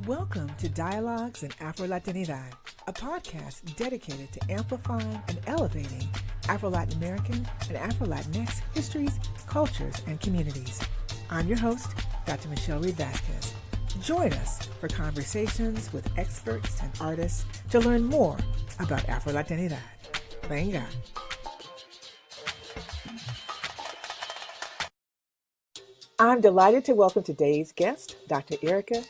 Welcome to Dialogues in Afro-Latinidad, a podcast dedicated to amplifying and elevating Afro-Latin American and Afro-Latinx histories, cultures, and communities. I'm your host, Dr. Michele Reid-Vazquez. Join us for conversations with experts and artists to learn more about Afro-Latinidad. Venga. I'm delighted to welcome today's guest, Dr. Erika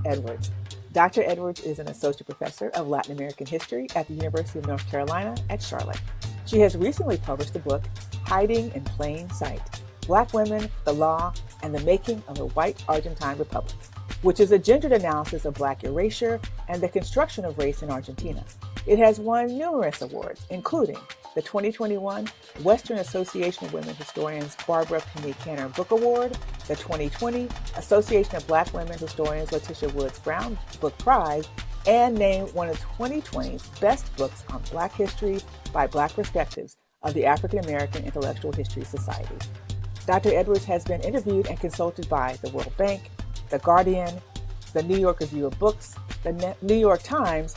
Edwards. Dr. Edwards is an associate professor of Latin American history at the University of North Carolina at Charlotte. She has recently published the book, Hiding in Plain Sight: Black Women, the Law, and the Making of a White Argentine Republic, which is a gendered analysis of Black erasure and the construction of race in Argentina. It has won numerous awards, including the 2021 Western Association of Women Historians Barbara Penny Canner Book Award, the 2020 Association of Black Women Historians Letitia Woods Brown Book Prize, and named one of 2020's best books on Black history by Black perspectives of the African American Intellectual History Society. Dr. Edwards has been interviewed and consulted by the World Bank, The Guardian, the New York Review of Books, the New York Times,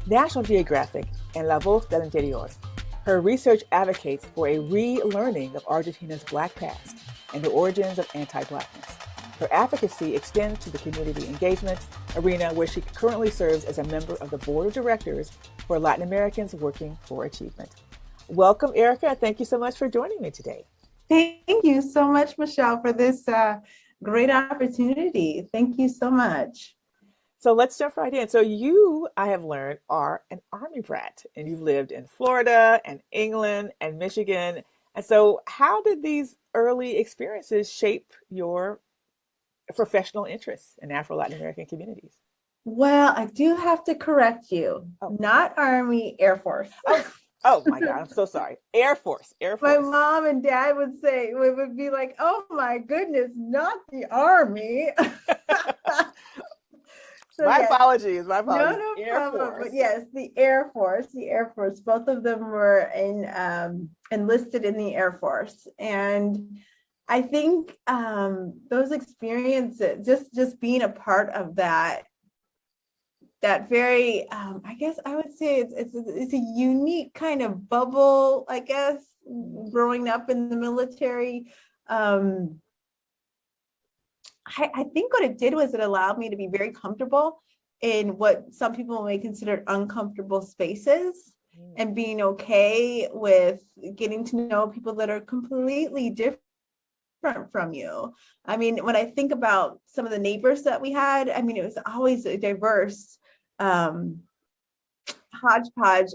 National Geographic, and La Voz del Interior. Her research advocates for a relearning of Argentina's Black past and the origins of anti-Blackness. Her advocacy extends to the community engagement arena, where she currently serves as a member of the board of directors for Latin Americans Working for Achievement. Welcome, Erika. Thank you so much for joining me today. Thank you so much, Michele, for this great opportunity. Thank you so much. So let's jump right in. So you, I have learned, are an Army brat, and you've lived in Florida and England and Michigan. And so how did these early experiences shape your professional interests in Afro-Latin American communities? Well, I do have to correct you. Not Army, Air Force. Oh my God, I'm so sorry. Air Force. My mom and dad would be like, oh my goodness, not the Army. So my apologies. No Air problem. Force. But yes, the Air Force. Both of them were enlisted in the Air Force. And I think those experiences, just being a part of that very, I guess I would say it's a unique kind of bubble, I guess, growing up in the military. I think what it did was it allowed me to be very comfortable in what some people may consider uncomfortable spaces, and being okay with getting to know people that are completely different from you. I mean, when I think about some of the neighbors that we had, I mean, it was always a diverse hodgepodge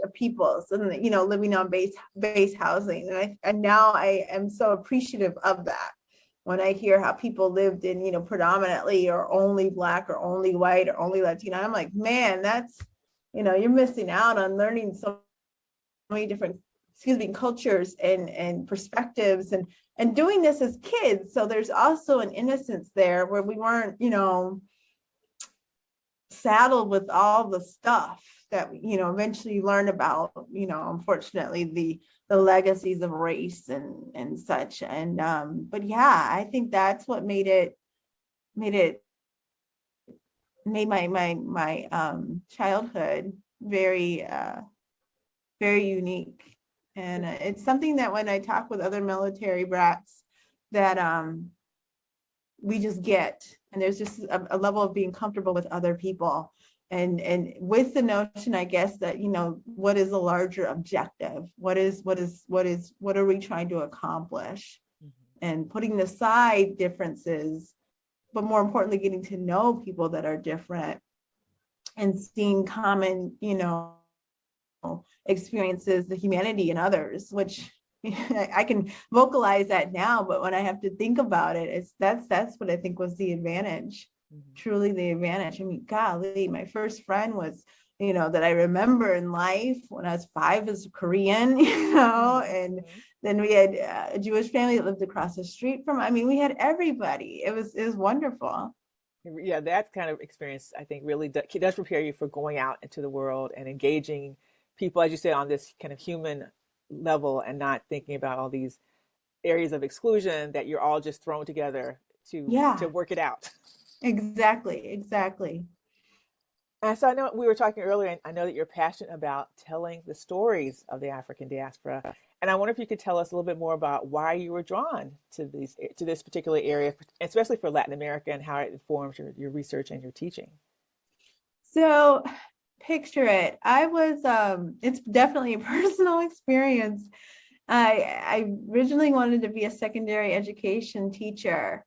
of peoples, and living on base housing. And now I am so appreciative of that. When I hear how people lived in, predominantly or only Black or only white or only Latino, I'm like, man, that's, you're missing out on learning so many different, cultures and perspectives, and doing this as kids. So there's also an innocence there where we weren't, saddled with all the stuff that eventually learn about, unfortunately, the legacies of race and such. And but yeah, I think that's what made my childhood very very unique. And it's something that when I talk with other military brats, that we just get, and there's just a level of being comfortable with other people, and with the notion, I guess, that what is the larger objective, what are we trying to accomplish, and putting aside differences, but more importantly, getting to know people that are different, and seeing common experiences, the humanity in others, which I can vocalize that now, but when I have to think about it, that's what I think was the advantage. Truly the advantage. I mean, golly, my first friend was, that I remember in life when I was 5 as a Korean, and then we had a Jewish family that lived across the street from, we had everybody. It was wonderful. Yeah, that kind of experience, I think, really does prepare you for going out into the world and engaging people, as you said, on this kind of human level, and not thinking about all these areas of exclusion that you're all just thrown together to work it out. Exactly. And so I know we were talking earlier, and I know that you're passionate about telling the stories of the African diaspora. And I wonder if you could tell us a little bit more about why you were drawn to this particular area, especially for Latin America, and how it informs your research and your teaching. So picture it. It's definitely a personal experience. I originally wanted to be a secondary education teacher.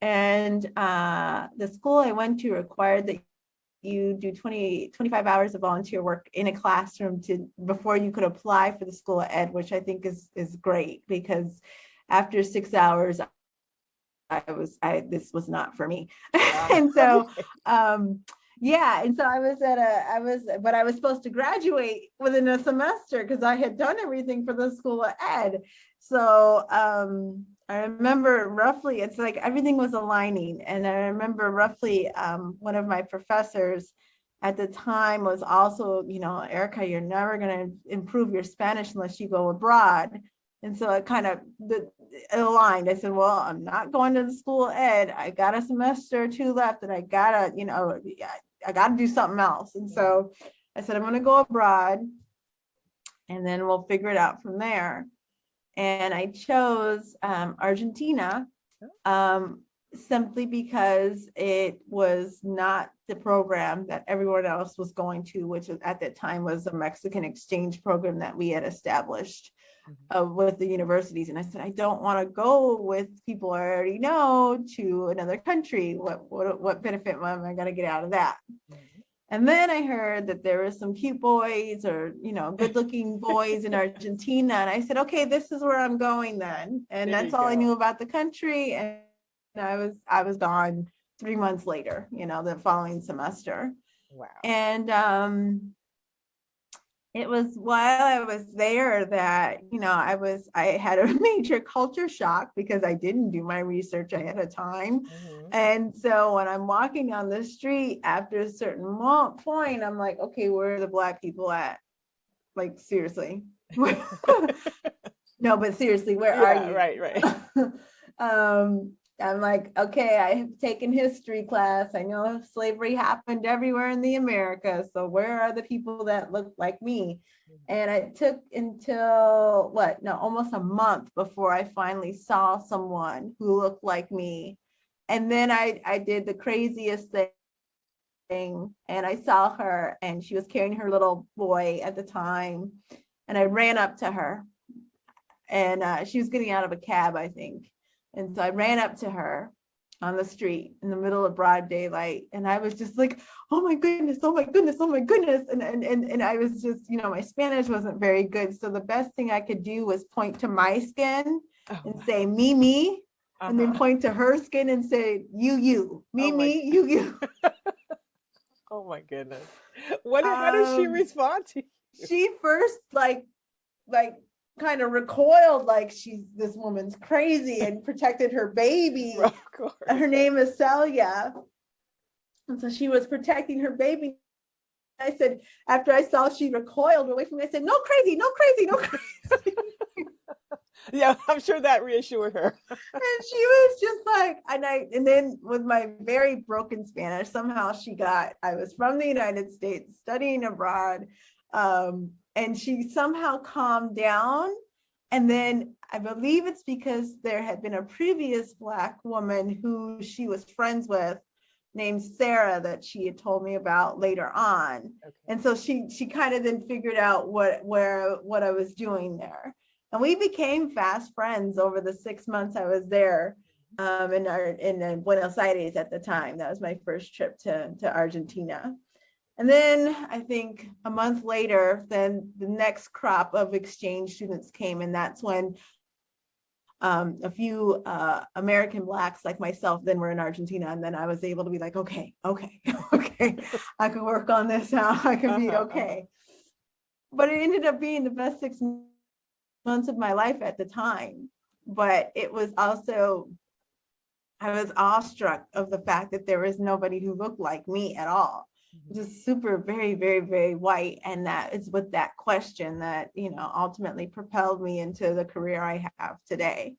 And the school I went to required that you do 25 hours of volunteer work in a classroom before you could apply for the school of ed, which I think is great, because after 6 hours, this was not for me. And so, Okay. yeah. And so but I was supposed to graduate within a semester because I had done everything for the school of ed. So, I remember roughly, it's like everything was aligning. And I remember roughly, one of my professors at the time was also, Erika, you're never going to improve your Spanish unless you go abroad. And so it kind of aligned. I said, well, I'm not going to the school of ed. I got a semester or two left, and I gotta do something else. And so I said, I'm going to go abroad, and then we'll figure it out from there. And I chose Argentina, simply because it was not the program that everyone else was going to, which at that time was a Mexican exchange program that we had established with the universities. And I said, I don't want to go with people I already know to another country. What benefit am I going to get out of that? And then I heard that there were some cute boys or, good looking boys in Argentina. And I said, okay, this is where I'm going then. And There that's you all I go. knew about the country. And I was gone 3 months later, the following semester. Wow. And it was while I was there that, I had a major culture shock because I didn't do my research ahead of time. And so when I'm walking down the street after a certain point, I'm like, okay, where are the Black people at? Like, seriously. No, but seriously, where are Yeah, you? right. I'm like, okay, I have taken history class. I know slavery happened everywhere in the Americas. So where are the people that look like me? And it took until almost a month before I finally saw someone who looked like me. And then I did the craziest thing, and I saw her, and she was carrying her little boy at the time. And I ran up to her, and she was getting out of a cab, I think. And so I ran up to her on the street in the middle of broad daylight. And I was just like, oh my goodness, oh my goodness, oh my goodness. And I was just, my Spanish wasn't very good. So the best thing I could do was point to my skin and say, me, and then point to her skin and say, you, Oh my, me, you. oh my goodness. How did she respond to you? She first like kind of recoiled, like this woman's crazy, and protected her baby. Of course. Her name is Celia. And so she was protecting her baby. I said, after I saw she recoiled away from me, I said, no crazy, no crazy, no crazy. Yeah, I'm sure that reassured her. And she was just like, and then with my very broken Spanish, somehow I was from the United States studying abroad. And she somehow calmed down. And then I believe it's because there had been a previous Black woman who she was friends with named Sarah that she had told me about later on. Okay. And so she kind of then figured out what I was doing there. And we became fast friends over the 6 months I was there, in Buenos Aires at the time. That was my first trip to Argentina. And then I think a month later, then the next crop of exchange students came. And that's when a few American Blacks like myself then were in Argentina. And then I was able to be like, okay, I can work on this now. I can be okay. But it ended up being the best 6 months of my life at the time. But it was also, I was awestruck of the fact that there was nobody who looked like me at all. Just super, very, very, very white. And that is with that question that, ultimately propelled me into the career I have today.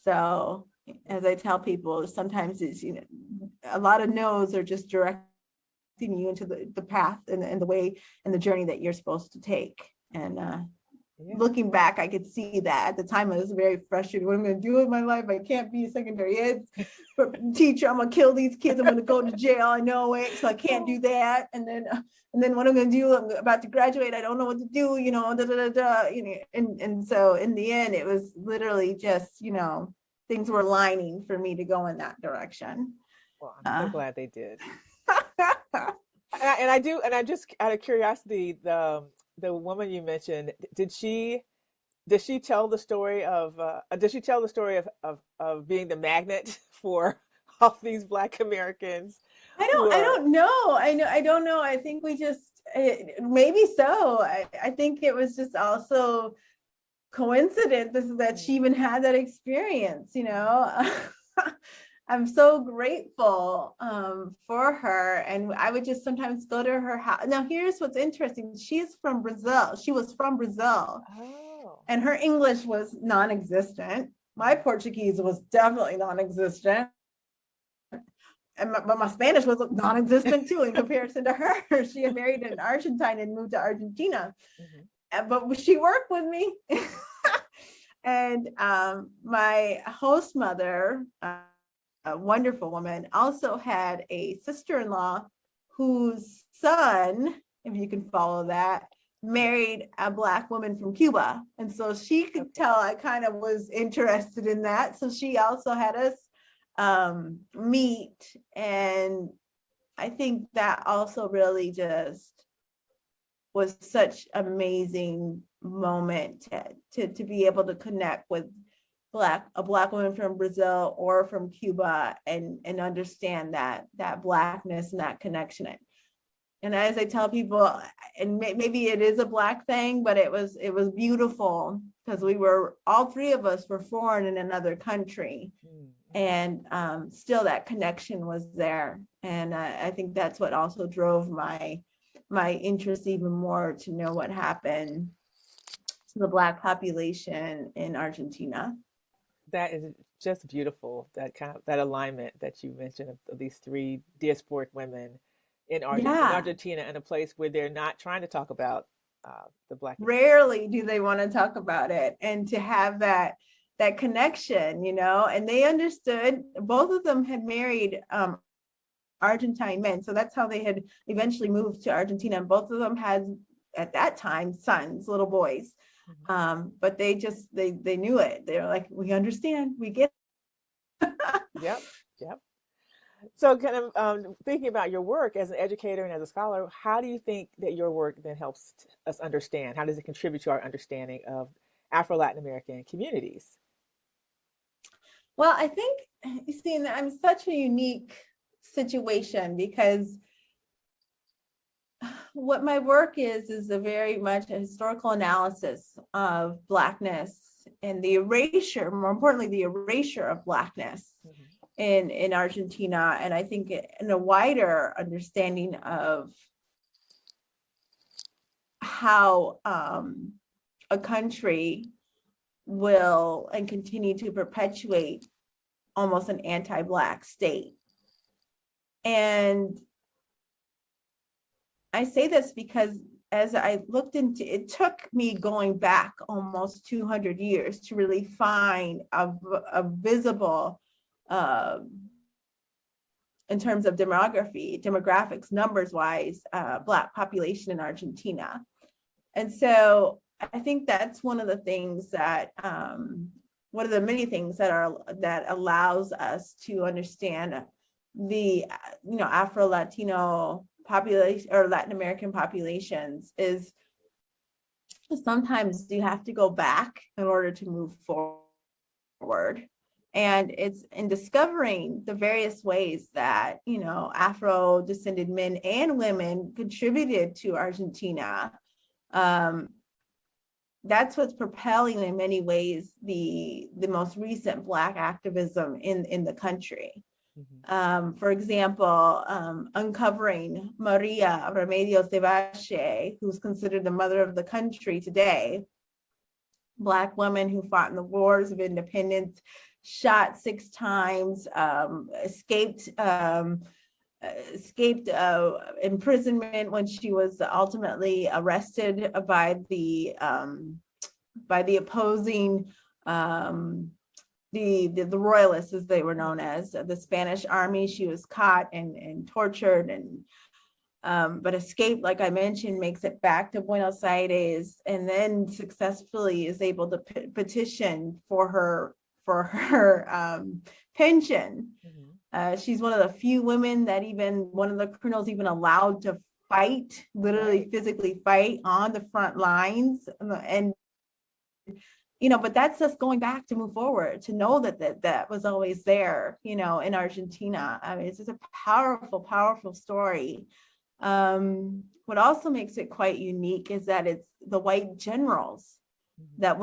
So as I tell people, sometimes it's, a lot of no's are just direct you into the path and the way and the journey that you're supposed to take. And looking back, I could see that at the time I was very frustrated. What am I going to do with my life? I can't be a secondary ed teacher. I'm going to kill these kids. I'm going to go to jail. I know it, so I can't do that. And then what I'm going to do? I'm about to graduate. I don't know what to do. You know, You know, and so in the end, it was literally just, you know, things were lining for me to go in that direction. Well, I'm so glad they did. And I just out of curiosity, the woman you mentioned, does she tell the story of being the magnet for all these Black Americans? I don't know. I don't know. I think we just maybe so. I think it was just also coincidence that she even had that experience, you know. I'm so grateful for her. And I would just sometimes go to her house. Now, here's what's interesting. She's from Brazil. She was from Brazil. Oh. And her English was non-existent. My Portuguese was definitely non-existent. But my Spanish was non-existent too in comparison to her. She had married an Argentine and moved to Argentina. Mm-hmm. But she worked with me. And my host mother, a wonderful woman, also had a sister-in-law whose son, if you can follow that, married a Black woman from Cuba. And so she could tell I kind of was interested in that. So she also had us meet. And I think that also really just was such an amazing moment to be able to connect with a Black woman from Brazil or from Cuba and understand that Blackness and that connection. And as I tell people, and maybe it is a Black thing, but it was beautiful because all three of us were foreign in another country. And still that connection was there. And I think that's what also drove my interest even more to know what happened to the Black population in Argentina. That is just beautiful. That alignment that you mentioned of these three diasporic women in Argentina, in a place where they're not trying to talk about the Black. Rarely do they want to talk about it, and to have that connection, you know. And they understood. Both of them had married Argentine men, so that's how they had eventually moved to Argentina. And both of them had, at that time, sons, little boys. But they knew it. They were like, we understand, we get it. Yep. So kind of thinking about your work as an educator and as a scholar, how do you think that your work then helps us understand? How does it contribute to our understanding of Afro-Latin American communities? Well, I think, you see, I'm such a unique situation because what my work is a very much a historical analysis of Blackness and the erasure, more importantly, the erasure of Blackness in Argentina. And I think in a wider understanding of how a country will and continue to perpetuate almost an anti-Black state. And I say this because as I looked into it, took me going back almost 200 years to really find a visible, in terms of demographics, numbers wise, Black population in Argentina. And so I think that's one of the things that, one of the many things that allows us to understand the, Afro-Latino population or Latin American populations is sometimes you have to go back in order to move forward. And it's in discovering the various ways that, Afro-descended men and women contributed to Argentina. That's what's propelling in many ways the most recent Black activism in the country. For example, uncovering Maria Remedios de Valle, who's considered the mother of the country today, Black woman who fought in the wars of independence, shot 6 times, escaped escaped imprisonment when she was ultimately arrested by the opposing the royalists, as they were known as, the Spanish army. She was caught and tortured and but escaped, like I mentioned, makes it back to Buenos Aires, and then successfully is able to petition for her pension. She's one of the few women that even one of the criminals even allowed to fight, literally physically fight on the front lines. And but that's us going back to move forward, to know that was always there, in Argentina. I mean, it's just a powerful, powerful story. What also makes it quite unique is that it's the white generals that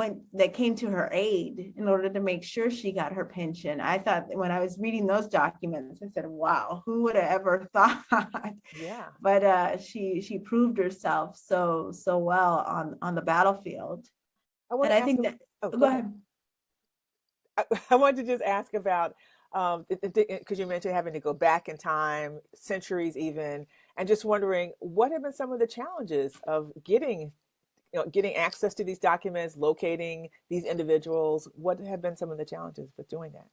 came to her aid in order to make sure she got her pension. I thought, when I was reading those documents, I said, wow, who would have ever thought? Yeah. But she proved herself so well on the battlefield. Go ahead. I wanted to just ask about, because you mentioned having to go back in time, centuries even, and just wondering, what have been some of the challenges of getting access to these documents, locating these individuals? What have been some of the challenges with doing that?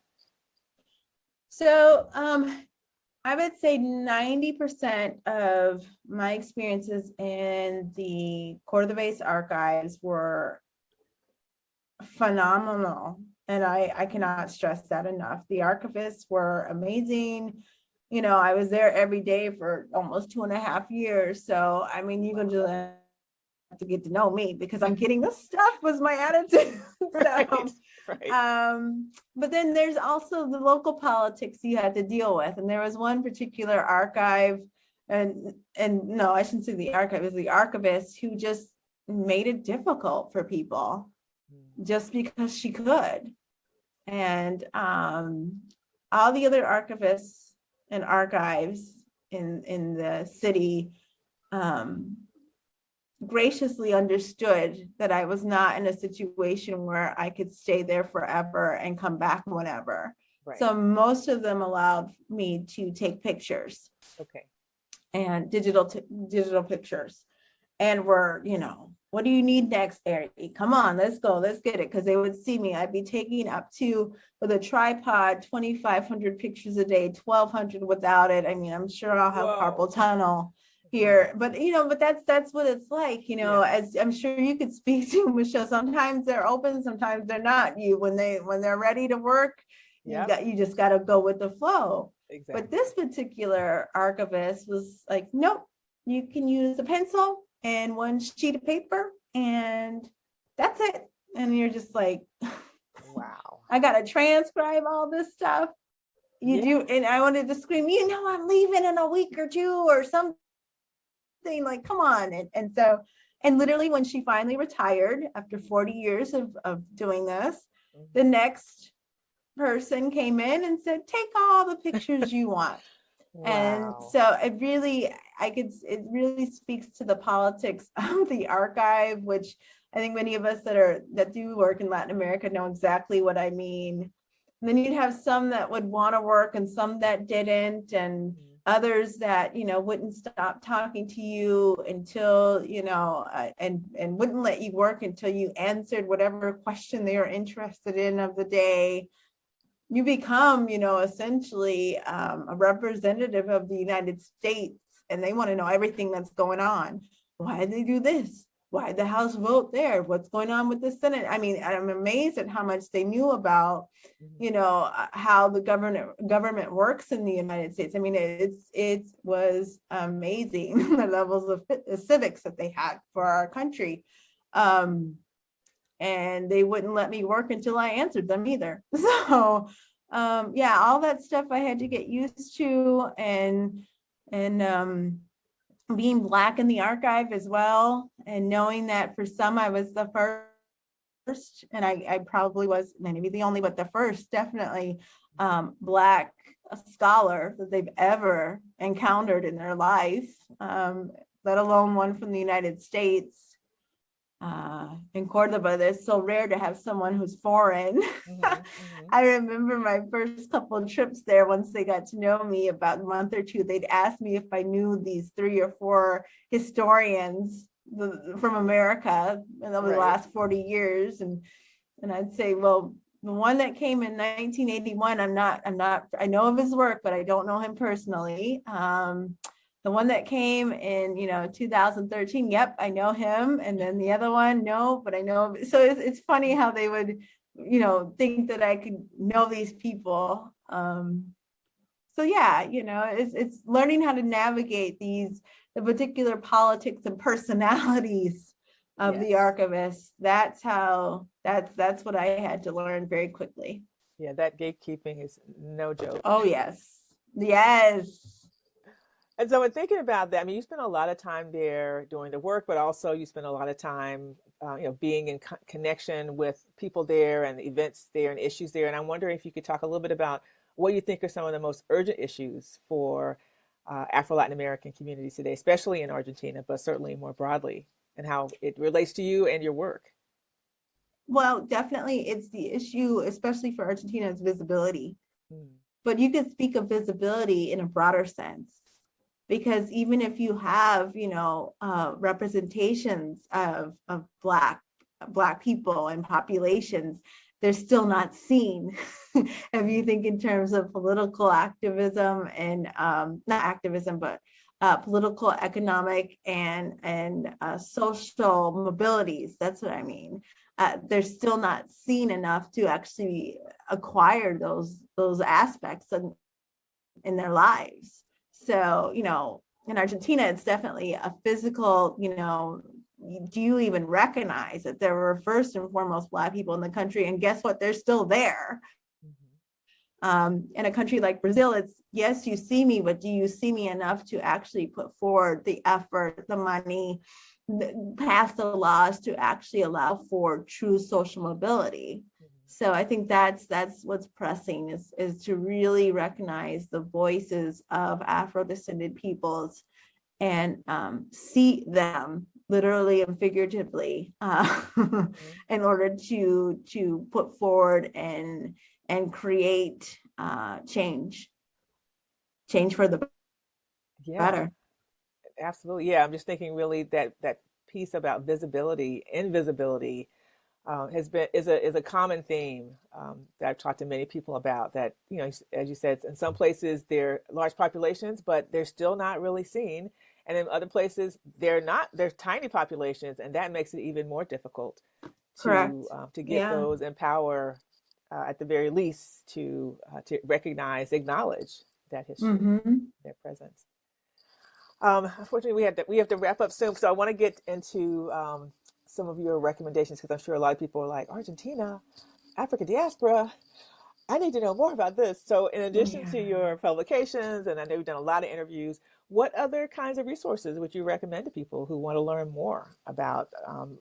So I would say 90% of my experiences in the Cordobés archives were phenomenal. And I cannot stress that enough. The archivists were amazing. I was there every day for almost 2.5 years. So, I mean, you can just have to get to know me, because I'm getting this stuff was my attitude. But then there's also the local politics you had to deal with. And there was one particular archive, and no, I shouldn't say the archive, it was the archivist who just made it difficult for people just because she could. And all the other archivists and archives in the city graciously understood that I was not in a situation where I could stay there forever and come back whenever. So most of them allowed me to take pictures. And digital pictures. And were, what do you need next, Erika? Come on, let's go, let's get it. Because they would see me. I'd be taking up to, with a tripod, 2,500 pictures a day, 1,200 without it. I mean, I'm sure I'll have carpal tunnel here, but that's what it's like, as I'm sure you could speak to, Michele. Sometimes they're open, sometimes they're not. When they're ready to work, you just got to go with the flow. But this particular archivist was like, nope, you can use a pencil and one sheet of paper, and that's it. And you're just like, wow, I got to transcribe all this stuff. You do. And I wanted to scream, I'm leaving in a week or two or something, like, come on. And literally when she finally retired after 40 years of doing this, the next person came in and said, take all the pictures you want. And so it really speaks to the politics of the archive, which I think many of us that do work in Latin America know exactly what I mean. And then you'd have some that would want to work and some that didn't, and others that wouldn't stop talking to you until and wouldn't let you work until you answered whatever question they were interested in of the day. You become, essentially a representative of the United States, and they want to know everything that's going on. Why did they do this? Why did the House vote there? What's going on with the Senate? I mean, I'm amazed at how much they knew about, how the government works in the United States. I mean, it was amazing, the levels of civics that they had for our country. And they wouldn't let me work until I answered them either. So, all that stuff I had to get used to, and being Black in the archive as well, and knowing that for some I was the first, and I probably was maybe the only, but the first definitely Black scholar that they've ever encountered in their life, let alone one from the United States. in Cordoba. It's so rare to have someone who's foreign. I remember my first couple of trips there, once they got to know me, about a month or two, they'd ask me if I knew these 3 or 4 historians from America over the last 40 years. And I'd say, well, the one that came in 1981, I know of his work, but I don't know him personally. The one that came in, 2013, yep, I know him. And then the other one, no, but I know. So it's funny how they would, think that I could know these people. So yeah, it's learning how to navigate the particular politics and personalities of the archivist. That's what I had to learn very quickly. Yeah, that gatekeeping is no joke. Oh, yes. Yes. And so in thinking about that, I mean, you spent a lot of time there doing the work, but also you spent a lot of time, being in connection with people there and events there and issues there. And I'm wondering if you could talk a little bit about what you think are some of the most urgent issues for Afro-Latin American communities today, especially in Argentina, but certainly more broadly, and how it relates to you and your work. Well, definitely it's the issue, especially for Argentina, is visibility. But you can speak of visibility in a broader sense. Because even if you have, representations of Black people and populations, they're still not seen. If you think in terms of political activism and not activism, but political, economic, and social mobilities, that's what I mean. They're still not seen enough to actually acquire those aspects in their lives. So, in Argentina, it's definitely a physical, do you even recognize that there were first and foremost Black people in the country? And guess what? They're still there. In a country like Brazil, it's, yes, you see me, but do you see me enough to actually put forward the effort, the money, pass the laws to actually allow for true social mobility? So I think that's what's pressing is to really recognize the voices of Afro-descended peoples and see them literally and figuratively in order to put forward and create change for the better. Absolutely. Yeah, I'm just thinking really that piece about visibility, invisibility, is a common theme that I've talked to many people about. That, as you said, in some places they're large populations, but they're still not really seen, and in other places they're tiny populations, and that makes it even more difficult to get those in power, at the very least, to recognize, acknowledge that history, their presence. Unfortunately, we have to wrap up soon, so I want to get into some of your recommendations, because I'm sure a lot of people are like, Argentina, Africa diaspora, I need to know more about this. So in addition to your publications, and I know you've done a lot of interviews, what other kinds of resources would you recommend to people who want to learn more about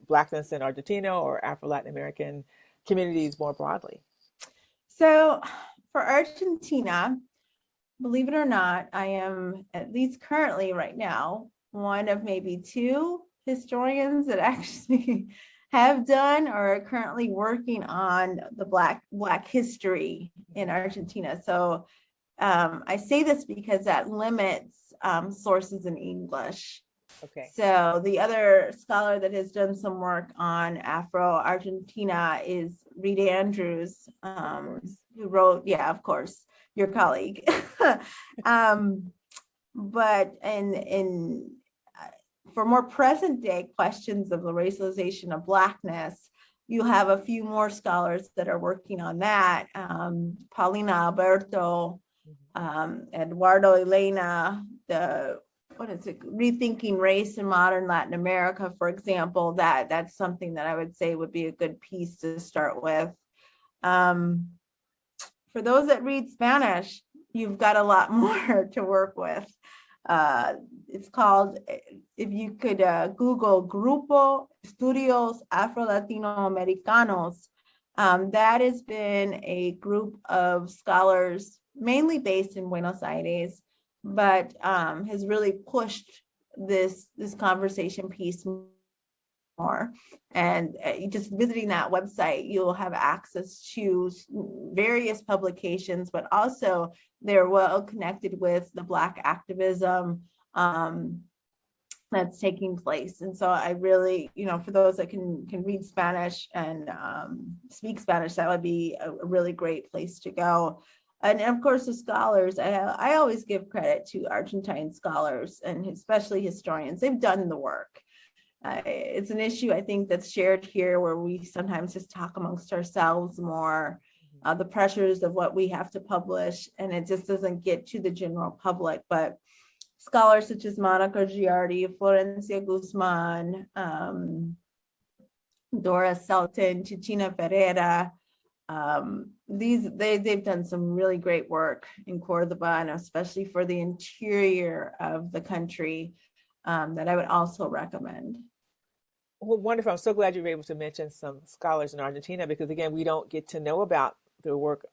Blackness in Argentina or Afro-Latin American communities more broadly? So for Argentina, believe it or not, I am, at least currently right now, one of maybe 2 historians that actually have done or are currently working on the Black history in Argentina. So I say this because that limits sources in English. Okay. So the other scholar that has done some work on Afro-Argentina is Reid Andrews, who wrote, of course, your colleague. But for more present day questions of the racialization of Blackness, you have a few more scholars that are working on that. Paulina Alberto, Eduardo Elena, Rethinking Race in Modern Latin America, for example. That's something that I would say would be a good piece to start with. For those that read Spanish, you've got a lot more to work with. It's called, if you could Google Grupo Estudios Afro-Latinoamericanos, that has been a group of scholars mainly based in Buenos Aires, but has really pushed this conversation piece more. And just visiting that website, you'll have access to various publications, but also they're well connected with the Black activism that's taking place. And so I really, for those that can read Spanish and speak Spanish, that would be a really great place to go. And of course, the scholars, I always give credit to Argentine scholars and especially historians. They've done the work. It's an issue, I think, that's shared here where we sometimes just talk amongst ourselves more, the pressures of what we have to publish, and it just doesn't get to the general public. But scholars such as Monica Giardi, Florencia Guzman, Dora Selton, Chichina Ferreira, they've done some really great work in Cordoba, and especially for the interior of the country, that I would also recommend. Well, wonderful. I'm so glad you were able to mention some scholars in Argentina, because again, we don't get to know about their work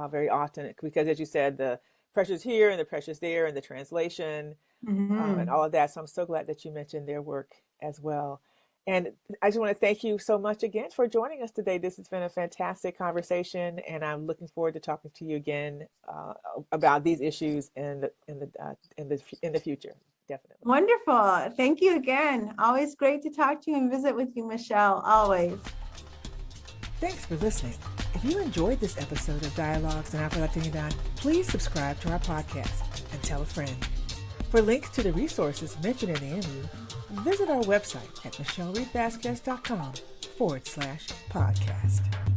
very often, because as you said, the pressures here and the pressures there and the translation and all of that. So I'm so glad that you mentioned their work as well. And I just want to thank you so much again for joining us today. This has been a fantastic conversation, and I'm looking forward to talking to you again about these issues in the future. Definitely. Wonderful. Thank you again. Always great to talk to you and visit with you, Michelle. Always. Thanks for listening. If you enjoyed this episode of Dialogues in Afro-Latinidad, please subscribe to our podcast and tell a friend. For links to the resources mentioned in the interview, visit our website at michelereidvazquez.com/podcast.